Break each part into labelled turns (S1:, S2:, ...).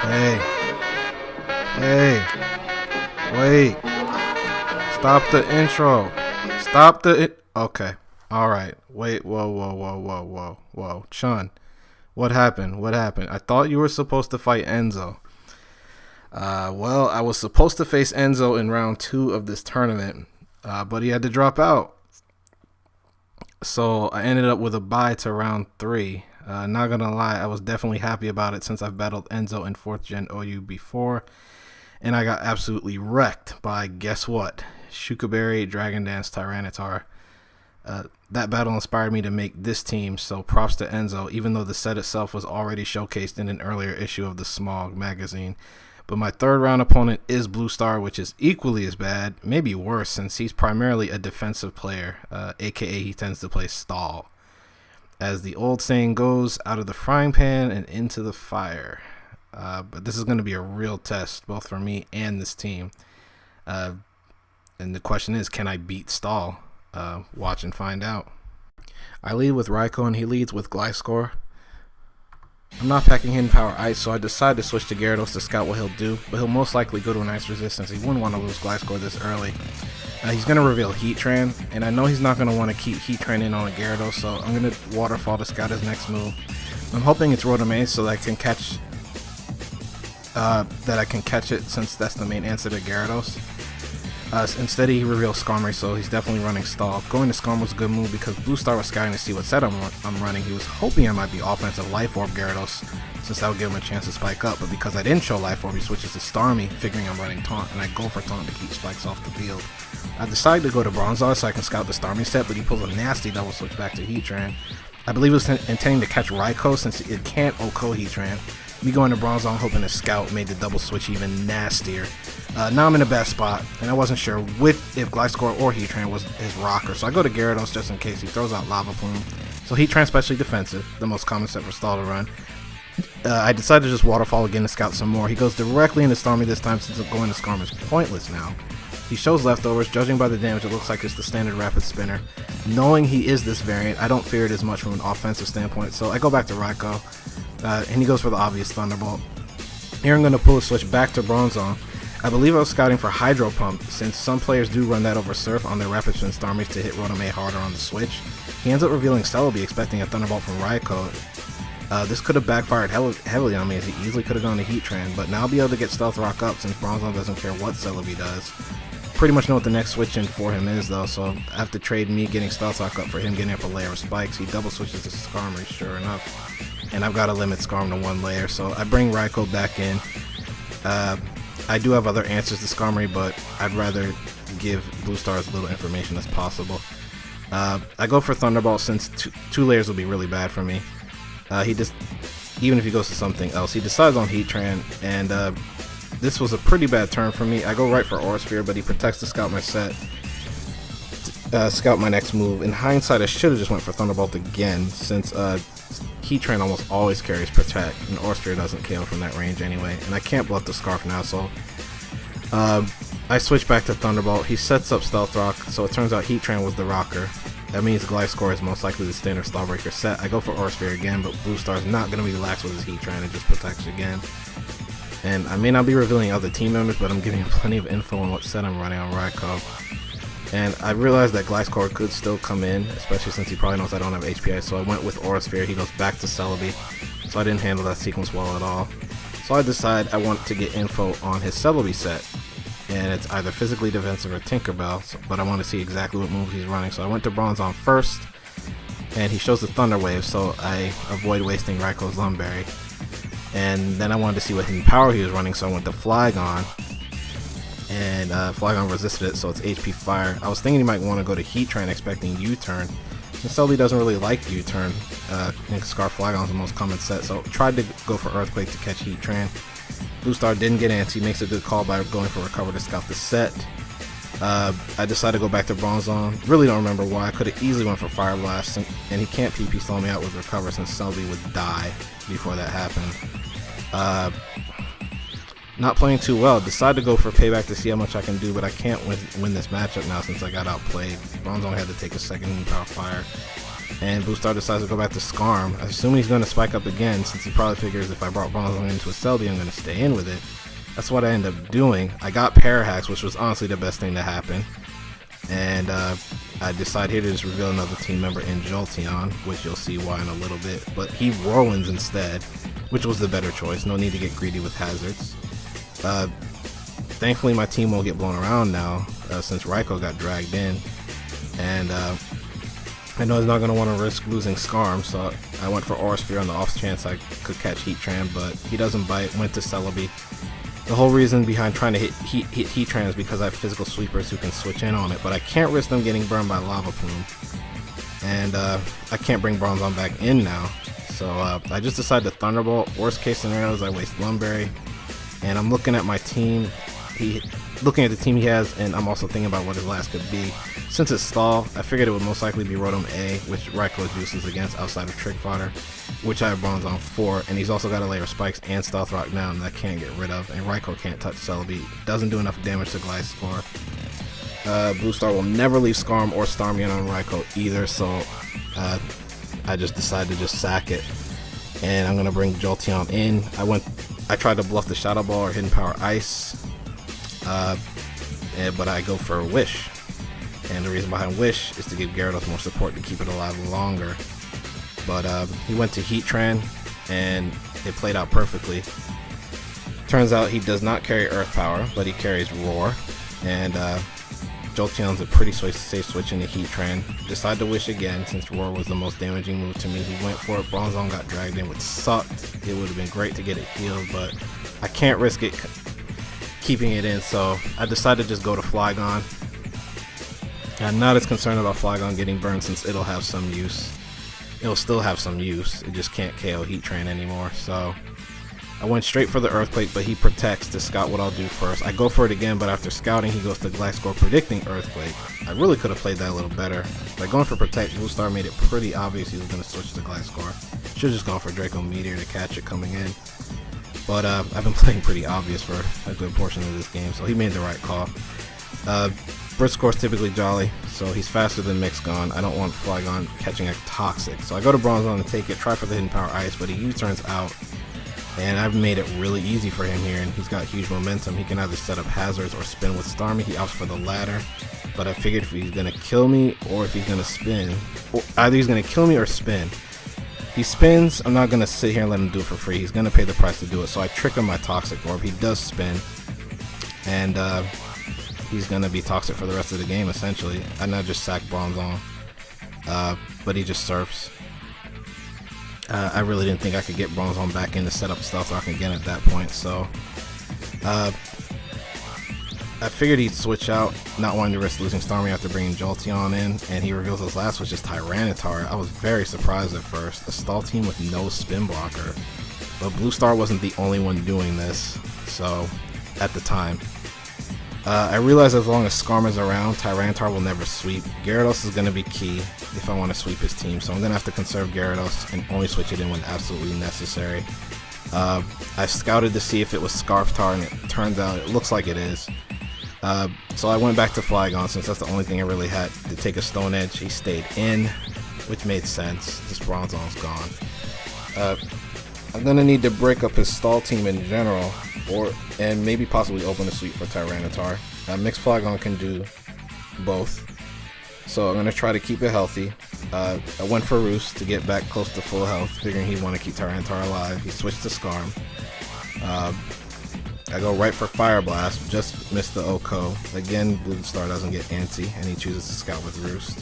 S1: Hey. Hey. Wait. Stop the intro. Stop the okay. Alright. Wait. Whoa. Chun. What happened? I thought you were supposed to fight Enzo. Well, I was supposed to face Enzo in round 2 of this tournament, but he had to drop out. So I ended up with a bye to round 3. Not gonna lie, I was definitely happy about it since I've battled Enzo in 4th Gen OU before, and I got absolutely wrecked by, guess what? Shukaberry, Dragon Dance, Tyranitar. That battle inspired me to make this team, so props to Enzo, even though the set itself was already showcased in an earlier issue of the Smog magazine. But my 3rd round opponent is Blue Star, which is equally as bad, maybe worse, since he's primarily a defensive player, aka he tends to play stall. As the old saying goes, out of the frying pan and into the fire. But this is going to be a real test, both for me and this team. And the question is, can I beat stall? Watch and find out. I lead with Raikou and he leads with Gliscor. I'm not packing Hidden Power Ice, so I decided to switch to Gyarados to scout what he'll do, but he'll most likely go to an Ice Resistance. He wouldn't want to lose Gliscor this early. He's going to reveal Heatran, and I know he's not going to want to keep Heatran in on a Gyarados, so I'm going to Waterfall to scout his next move. I'm hoping it's Rotom so that I can catch it, since that's the main answer to Gyarados. Instead he reveals Skarmory, so he's definitely running Stall. Going to Skarmory was a good move because Blue Star was scouting to see what set I'm running. He was hoping I might be offensive Life Orb Gyarados, since that would give him a chance to spike up, but because I didn't show Life Orb, he switches to Starmie, figuring I'm running Taunt, and I go for Taunt to keep spikes off the field. I decided to go to Bronzor so I can scout the Starmie set, but he pulls a nasty double switch back to Heatran. I believe he was intending to catch Raikou since it can't OHKO Heatran. Me going to Bronzor hoping to scout made the double switch even nastier. Now I'm in a bad spot, and I wasn't sure if Gliscor or Heatran was his rocker, so I go to Gyarados just in case he throws out Lava Plume. So Heatran specially defensive, the most common set for Stall to run. I decided to just Waterfall again to scout some more. He goes directly into Starmie this time since going to Skarmory is pointless now. He shows leftovers. Judging by the damage, it looks like it's the standard Rapid Spinner. Knowing he is this variant, I don't fear it as much from an offensive standpoint, so I go back to Raikou, and he goes for the obvious Thunderbolt. Here I'm going to pull a switch back to Bronzor. I believe I was scouting for Hydro Pump, since some players do run that over Surf on their Rapid Spin Starmies to hit Rotom harder on the switch. He ends up revealing Celebi, expecting a Thunderbolt from Raikou. This could have backfired heavily on me, as he easily could have gone to Heatran, but now I'll be able to get Stealth Rock up since Bronzor doesn't care what Celebi does. Pretty much know what the next switch in for him is though, so I have to trade me getting Stealth Rock up for him getting up a layer of spikes. He double switches to Skarmory, sure enough, and I've got to limit Skarm to 1 layer, so I bring Raikou back in. I do have other answers to Skarmory, but I'd rather give Blue Star as little information as possible. I go for Thunderbolt since two layers will be really bad for me. Even if he goes to something else, he decides on Heatran, and this was a pretty bad turn for me. I go right for Aura Sphere, but he protects to scout my set, scout my next move. In hindsight, I should have just went for Thunderbolt again, since Heatran almost always carries Protect, and Aura Sphere doesn't KO from that range anyway, and I can't bluff the Scarf now, so I switch back to Thunderbolt. He sets up Stealth Rock, so it turns out Heatran was the rocker. That means Gliscor is most likely the standard Starbreaker set. I go for Aura Sphere again, but Blue Star's not going to be relaxed with his Heatran and just protects again. And I may not be revealing other team members, but I'm giving you plenty of info on what set I'm running on Raikou. And I realized that Gliscor could still come in, especially since he probably knows I don't have HPI, so I went with Aura Sphere. He goes back to Celebi, so I didn't handle that sequence well at all. So I decide I want to get info on his Celebi set, and it's either physically defensive or Tinkerbell, but I want to see exactly what moves he's running. So I went to Bronzor first, and he shows the Thunder Wave, so I avoid wasting Raikou's Lumberry. And then I wanted to see what hidden power he was running, so I went to Flygon, and Flygon resisted it, so it's HP Fire. I was thinking he might want to go to Heatran, expecting U-Turn. And Celebi doesn't really like U-Turn. I think Scarf Flygon is the most common set, so tried to go for Earthquake to catch Heatran. Blue Star didn't get antsy, makes a good call by going for Recover to scout the set. I decided to go back to Bronzor. Really don't remember why. I could have easily went for Fire Blast, and he can't PP slow me out with Recover since Celebi would die before that happened. Not playing too well. Decided to go for Payback to see how much I can do, but I can't win this matchup now since I got outplayed. Bronzor had to take a second Power Fire. and Boostar decides to go back to Skarm. I assume he's going to spike up again, since he probably figures if I brought Bronzong into a Celebi, I'm going to stay in with it. That's what I end up doing. I got Parahacks, which was honestly the best thing to happen. And I decide here to just reveal another team member in Jolteon, which you'll see why in a little bit. But he Whirlwinds instead, which was the better choice. No need to get greedy with hazards. Thankfully, my team won't get blown around now, since Raikou got dragged in. And I know he's not going to want to risk losing Skarm, so I went for Aura Sphere on the off chance I could catch Heatran, but he doesn't bite, went to Celebi. The whole reason behind trying to hit Heatran is because I have physical sweepers who can switch in on it, but I can't risk them getting burned by Lava Plume. And I can't bring Bronzong back in now, so I just decided to Thunderbolt. Worst case scenario is I waste Lumberry, and I'm looking at my team. Looking at the team he has, and I'm also thinking about what his last could be. Since it's Stall, I figured it would most likely be Rotom A, which Raikou is useless against outside of Trick Fodder, which I have Bronzong for, and he's also got a layer of Spikes and Stealth Rock now that I can't get rid of, and Raikou can't touch Celebi. Doesn't do enough damage to Gliscor. Boostar will never leave Skarm or Starmie on Raikou either, so I just decided to just sack it, and I'm gonna bring Jolteon in. I tried to bluff the Shadow Ball or Hidden Power Ice. But I go for a Wish, and the reason behind Wish is to give Gyarados more support to keep it alive longer. But he went to Heatran, and it played out perfectly. Turns out he does not carry Earth Power, but he carries Roar, and Jolteon's a pretty safe switch into Heatran. Decided to Wish again, since Roar was the most damaging move to me. He went for it. Bronzong got dragged in, which sucked. It would have been great to get it healed, but I can't risk it keeping it in, so I decided to just go to Flygon. I'm not as concerned about Flygon getting burned, since it'll have some use. It'll still have some use, it just can't KO Heatran anymore. So I went straight for the Earthquake, but he protects to scout what I'll do first. I go for it again, but after scouting he goes to Gliscor, predicting Earthquake. I really could have played that a little better. By going for Protect, Boostar made it pretty obvious he was going to switch to Gliscor. Should have just gone for Draco Meteor to catch it coming in. But I've been playing pretty obvious for a good portion of this game, so he made the right call. Briscore's typically Jolly, so he's faster than Mixgon. I don't want Flygon catching a Toxic, so I go to Bronzong to take it, try for the Hidden Power Ice, but he U-turns out, and I've made it really easy for him here, and he's got huge momentum. He can either set up hazards or spin with Starmie. He opts for the latter, but I figured if he's going to kill me or if he's going to spin, or either he's going to kill me or spin. He spins, I'm not going to sit here and let him do it for free. He's going to pay the price to do it. So I trick him my Toxic Orb. He does spin. And he's going to be Toxic for the rest of the game, essentially. I now just sack Bronzong. But he just surfs. I really didn't think I could get Bronzong back in to set up Stealth Rock again at that point. So I figured he'd switch out, not wanting to risk losing Starmie after bringing Jolteon in, and he reveals his last, which is Tyranitar. I was very surprised at first. A Stall team with no spin blocker, but Blue Star wasn't the only one doing this, so at the time. I realized as long as Skarm is around, Tyranitar will never sweep. Gyarados is going to be key if I want to sweep his team, so I'm going to have to conserve Gyarados and only switch it in when absolutely necessary. I scouted to see if it was Scarftar, and it turns out it looks like it is. So I went back to Flygon, since that's the only thing I really had to take a Stone Edge. He stayed in, which made sense. This Bronzong's gone. I'm gonna need to break up his Stall team in general, and maybe possibly open a sweep for Tyranitar. Mixed Flygon can do both, so I'm gonna try to keep it healthy. I went for Roost to get back close to full health, figuring he'd want to keep Tyranitar alive. He switched to Skarm. I go right for Fire Blast, just missed the Oko. Again, Blue Star doesn't get antsy, and he chooses to scout with Roost.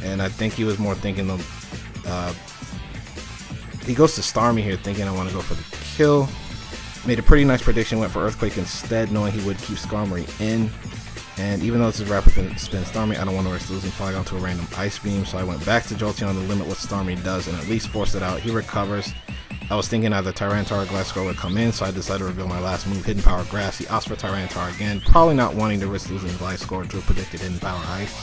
S1: And I think he was more thinking he goes to Starmie here thinking I want to go for the kill. Made a pretty nice prediction, went for Earthquake instead, knowing he would keep Skarmory in. And even though this is rapid spin Starmie, I don't want to risk losing Flygon to a random Ice Beam, so I went back to Jolteon to limit what Starmie does and at least force it out. He recovers. I was thinking either Tyranitar or Gliscor would come in, so I decided to reveal my last move, Hidden Power Grass. He opts for Tyranitar again, probably not wanting to risk losing Gliscor to a predicted Hidden Power Ice.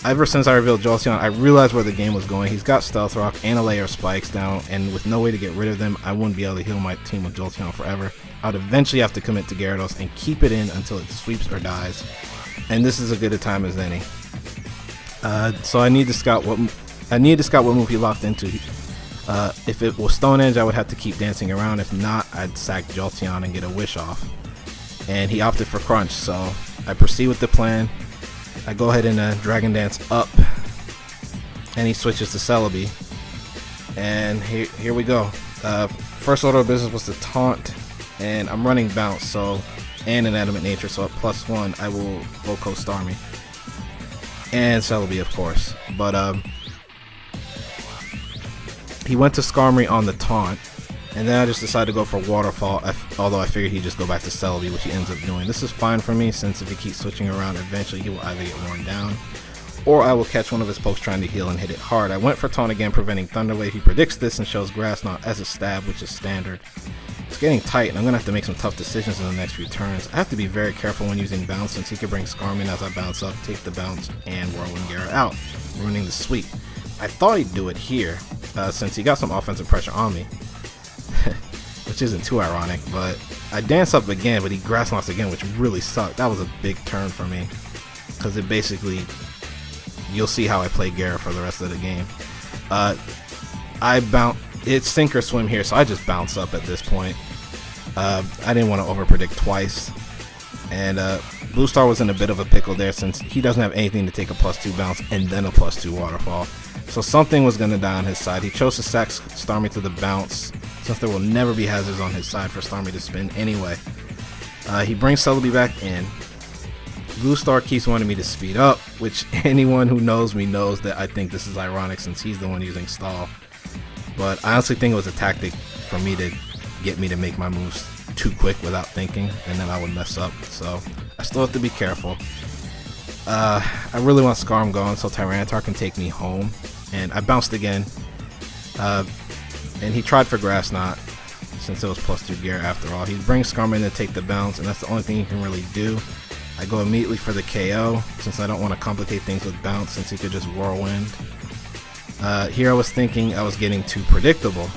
S1: Ever since I revealed Jolteon, I realized where the game was going. He's got Stealth Rock and a layer of Spikes down, and with no way to get rid of them, I wouldn't be able to heal my team with Jolteon forever. I would eventually have to commit to Gyarados and keep it in until it sweeps or dies. and this is as good a time as any. So I need to scout what move he locked into. If it was Stone Edge, I would have to keep dancing around. If not, I'd sack Jolteon and get a wish off. And he opted for Crunch, so I proceed with the plan. I go ahead and Dragon Dance up, and he switches to Celebi. And here we go. First order of business was to taunt, and I'm running Bounce, so and Inanimate Nature, so at +1 I will Oko Starmie. And Celebi, of course. But he went to Skarmory on the taunt, and then I just decided to go for Waterfall, although I figured he'd just go back to Celebi, which he ends up doing. This is fine for me, since if he keeps switching around, eventually he will either get worn down, or I will catch one of his pokes trying to heal and hit it hard. I went for Taunt again, preventing Thunder Wave. He predicts this and shows Grass Knot as a stab, which is standard. It's getting tight, and I'm going to have to make some tough decisions in the next few turns. I have to be very careful when using Bounce, since he could bring Skarmory as I bounce up, take the Bounce, and Whirlwind Gyara out, ruining the sweep. I thought he'd do it here, since he got some offensive pressure on me, which isn't too ironic, but I dance up again, but he Grass Knots again, which really sucked. That was a big turn for me, because it basically, you'll see how I play Gyara for the rest of the game. It's sink or swim here, so I just bounce up at this point. I didn't want to overpredict twice, and Blue Star was in a bit of a pickle there, since he doesn't have anything to take a +2 bounce and then a +2 waterfall. So something was going to die on his side. He chose to sack Starmie to the bounce, since there will never be hazards on his side for Starmie to spin anyway. He brings Celebi back in. Blue Star keeps wanting me to speed up, which anyone who knows me knows that I think this is ironic, since he's the one using stall. But I honestly think it was a tactic for me to get me to make my moves too quick without thinking, and then I would mess up. So I still have to be careful. I really want Skarm going so Tyranitar can take me home. And I bounced again. And he tried for Grass Knot, since it was +2 Gyara after all. He brings Skarm in to take the bounce, and that's the only thing he can really do. I go immediately for the KO, since I don't want to complicate things with bounce, since he could just Whirlwind. Here I was thinking I was getting too predictable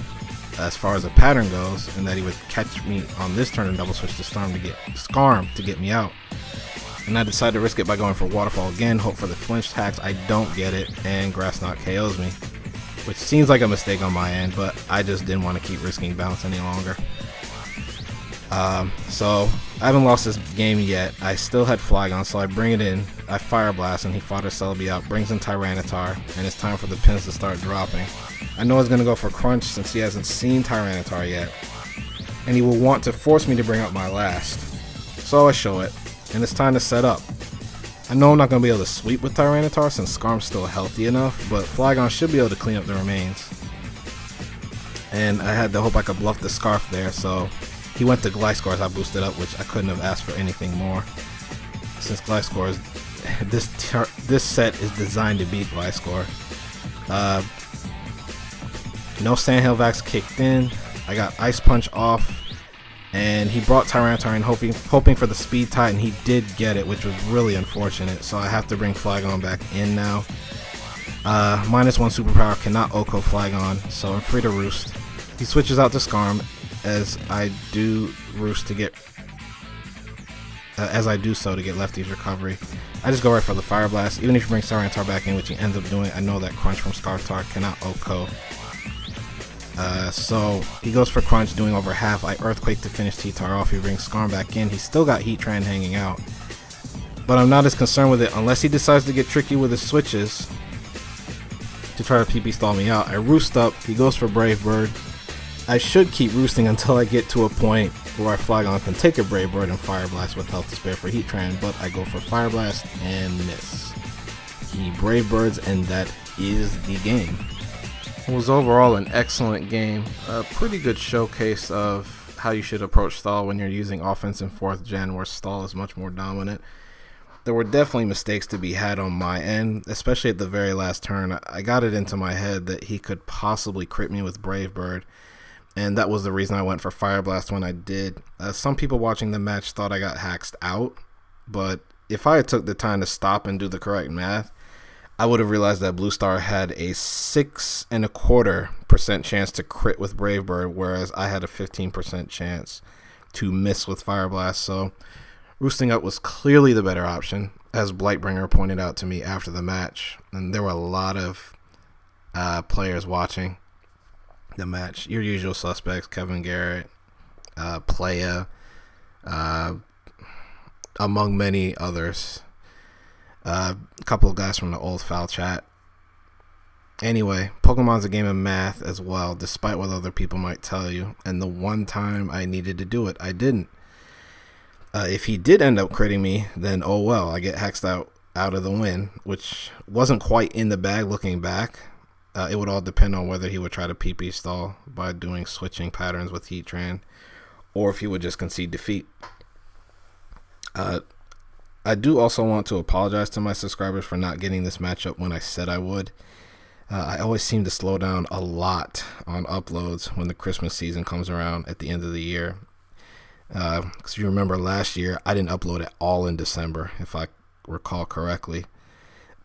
S1: as far as the pattern goes, and that he would catch me on this turn and double switch to Skarm to get me out. And I decided to risk it by going for Waterfall again, hope for the flinch tax. I don't get it, and Grass Knot KOs me, which seems like a mistake on my end, but I just didn't want to keep risking bounce any longer. So I haven't lost this game yet. I still had Flygon, so I bring it in. I Fire Blast, and he fodder Celebi out, brings in Tyranitar, and it's time for the pins to start dropping. I know he's going to go for Crunch, since he hasn't seen Tyranitar yet, and he will want to force me to bring up my last. So I show it, and it's time to set up. I know I'm not going to be able to sweep with Tyranitar, since Skarm's still healthy enough, but Flygon should be able to clean up the remains. And I had to hope I could bluff the Scarf there, so he went to Gliscor as I boosted up, which I couldn't have asked for anything more, since Gliscor is this set is designed to beat Gliscor. No Sandhill Vax kicked in. I got Ice Punch off, and he brought Tyranitar in, hoping for the speed tie, and he did get it, which was really unfortunate. So I have to bring Flygon back in now. -1 superpower, cannot Oko Flygon, so I'm free to Roost. He switches out to Skarm, as I do Roost to get Lefty's recovery. I just go right for the Fire Blast. Even if he brings Tyranitar back in, which he ends up doing, I know that Crunch from Scarftar cannot Oko. So he goes for Crunch, doing over half. I Earthquake to finish T-Tar off. He brings Skarm back in. He's still got Heatran hanging out, but I'm not as concerned with it unless he decides to get tricky with his switches to try to PP stall me out. I Roost up. He goes for Brave Bird. I should keep roosting until I get to a point where Flygon can take a Brave Bird and Fire Blast with health to spare for Heatran, but I go for Fire Blast and miss. He Brave Birds, and that is the game. It was overall an excellent game. A pretty good showcase of how you should approach stall when you're using offense in 4th gen, where stall is much more dominant. There were definitely mistakes to be had on my end, especially at the very last turn. I got it into my head that he could possibly crit me with Brave Bird, and that was the reason I went for Fire Blast when I did. Some people watching the match thought I got haxed out, but if I had took the time to stop and do the correct math, I would have realized that Blue Star had a 6.25% chance to crit with Brave Bird, whereas I had a 15% chance to miss with Fire Blast. So roosting up was clearly the better option. as Blightbringer pointed out to me after the match, and there were a lot of players watching the match. Your usual suspects: Kevin Garrett, Playa, among many others. A couple of guys from the old foul chat. Anyway, Pokemon's a game of math as well, despite what other people might tell you. And the one time I needed to do it, I didn't. If he did end up critting me, then oh well, I get hexed out of the win, which wasn't quite in the bag looking back. It would all depend on whether he would try to PP stall by doing switching patterns with Heatran, or if he would just concede defeat. I do also want to apologize to my subscribers for not getting this matchup when I said I would. I always seem to slow down a lot on uploads when the Christmas season comes around at the end of the year. Because you remember last year, I didn't upload at all in December, if I recall correctly.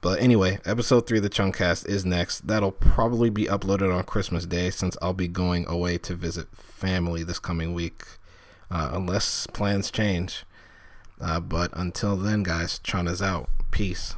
S1: But anyway, episode 3 of the Chuncast is next. That'll probably be uploaded on Christmas Day, since I'll be going away to visit family this coming week, unless plans change. But until then, guys, Chun is out. Peace.